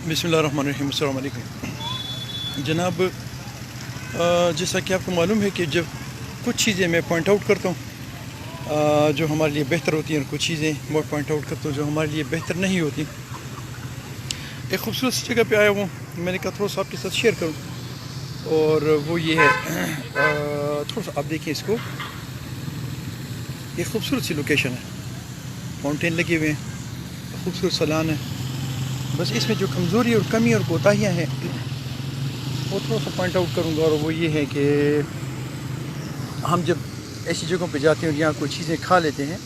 बिस्मिल्लाहिर्रहमानिर्रहीम। अस्सलाम वालेकुम जनाब। जैसा कि आपको मालूम है कि जब कुछ चीज़ें मैं पॉइंट आउट करता हूँ जो हमारे लिए बेहतर होती हैं, और कुछ चीज़ें मैं पॉइंट आउट करता हूँ जो हमारे लिए बेहतर नहीं होती। एक खूबसूरत सी जगह पे आया हूँ, मैंने कहा थोड़ा सा आपके साथ शेयर करूँ, और वो ये है थोड़ा सा आप देखिए इसको। ये खूबसूरत सी लोकेशन है, माउंटेन लगे हुए हैं, खूबसूरत सलान है। बस इसमें जो कमज़ोरी और कमी और कोताहियाँ हैं वो थोड़ा सा पॉइंट आउट करूँगा, और वो ये है कि हम जब ऐसी जगहों पे जाते हैं और यहाँ कोई चीज़ें खा लेते हैं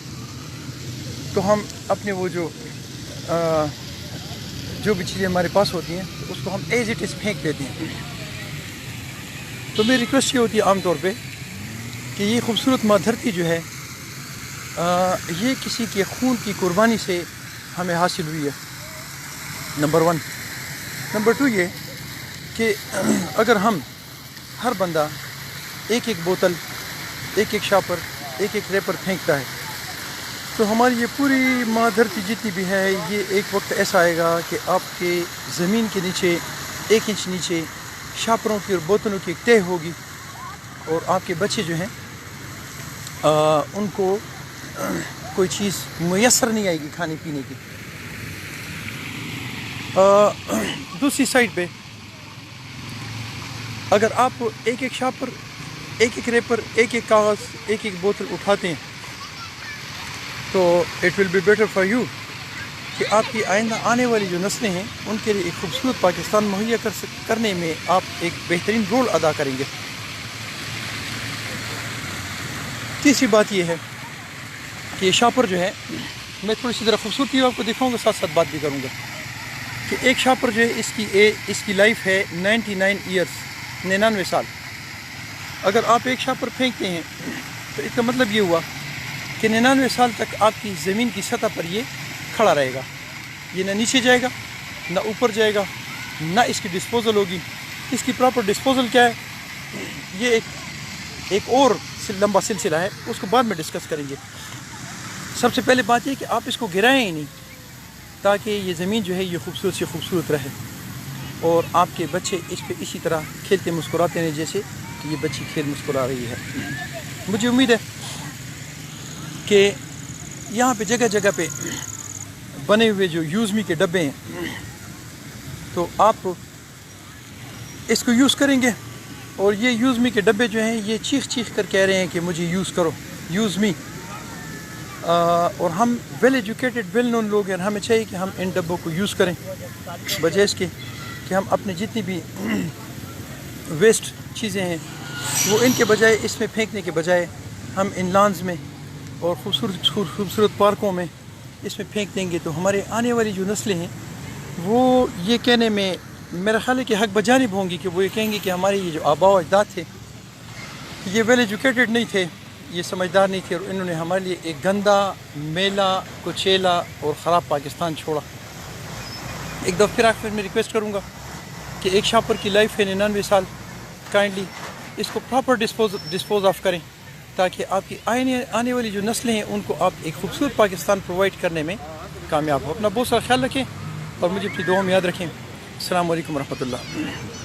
तो हम अपने वो जो भी चीज़ें हमारे पास होती हैं तो उसको हम एज इट इज़ फेंक देते हैं। तो मेरी रिक्वेस्ट ये होती है आम तौर पे कि ये खूबसूरत माँ धरती जो है ये किसी के खून की कुर्बानी से हमें हासिल हुई है, नंबर 1। नंबर 2 ये कि अगर हम हर बंदा एक एक बोतल, एक एक शापर, एक एक रेपर फेंकता है तो हमारी ये पूरी माँ धरती जितनी भी है, ये एक वक्त ऐसा आएगा कि आपके ज़मीन के नीचे 1 इंच नीचे शापरों की और बोतलों की एक तह होगी, और आपके बच्चे जो हैं उनको कोई चीज़ मुयस्सर नहीं आएगी खाने पीने की। दूसरी साइड पे अगर आप एक एक शापर, एक एक रेपर, एक एक कागज़, एक एक बोतल उठाते हैं तो it will be better for you कि आपकी आइंदा आने वाली जो नस्लें हैं उनके लिए एक खूबसूरत पाकिस्तान मुहैया करने में आप एक बेहतरीन रोल अदा करेंगे। तीसरी बात यह है कि ये शापर जो है, मैं थोड़ी सी ज़रा खूबसूरती आपको दिखाऊंगा, साथ साथ बात भी करूंगा कि एक शापर जो है इसकी लाइफ है 99 ईयर्स, 99 साल। अगर आप एक शापर फेंकते हैं तो इसका मतलब ये हुआ कि 99 साल तक आपकी ज़मीन की सतह पर ये खड़ा रहेगा, ये ना नीचे जाएगा ना ऊपर जाएगा, ना इसकी डिस्पोज़ल होगी। इसकी प्रॉपर डिस्पोज़ल क्या है ये एक और लंबा सिलसिला है, उसको बाद में डिस्कस करेंगे। सबसे पहले बात ये कि आप इसको गिराएं ही नहीं, ताकि ये ज़मीन जो है ये खूबसूरत से खूबसूरत रहे और आपके बच्चे इस पे इसी तरह खेलते मुस्कुराते रहें जैसे कि ये बच्ची खेल मुस्कुरा रही है। मुझे उम्मीद है कि यहाँ पे जगह जगह पे बने हुए जो यूज़ मी के डब्बे हैं तो आप इसको यूज़ करेंगे, और ये यूज़ मी के डब्बे जो हैं ये चीख कर कह रहे हैं कि मुझे यूज़ करो, यूज़ मी। और हम वेल एजुकेटेड, वेल नोन लोग हैं, हमें चाहिए कि हम इन डब्बों को यूज़ करें, बजाय इसके कि हम अपने जितनी भी वेस्ट चीज़ें हैं वो इनके बजाय, इसमें फेंकने के बजाय हम इन लॉन्स में और खूबसूरत पार्कों में इसमें फेंक देंगे तो हमारे आने वाली जो नस्लें हैं वो ये कहने में मेरा ख्याल है कि हक बजानिब होंगी कि वो ये कहेंगे कि हमारे ये जो आबा अजदाद थे ये वेल एजुकेटेड नहीं थे, ये समझदार नहीं थे, और इन्होंने हमारे लिए एक गंदा, मेला, कुचेला और ख़राब पाकिस्तान छोड़ा। एक दफ़ा फिर आखिर में रिक्वेस्ट करूँगा कि एक शापर की लाइफ है 99 साल, काइंडली इसको प्रॉपर डिस्पोज ऑफ करें ताकि आपकी आने वाली जो नस्लें हैं उनको आप एक खूबसूरत पाकिस्तान प्रोवाइड करने में कामयाब हो। अपना बहुत सारा ख्याल रखें और मुझे अपनी दुआ में याद रखें। अस्सलाम वालेकुम रहमतुल्लाह।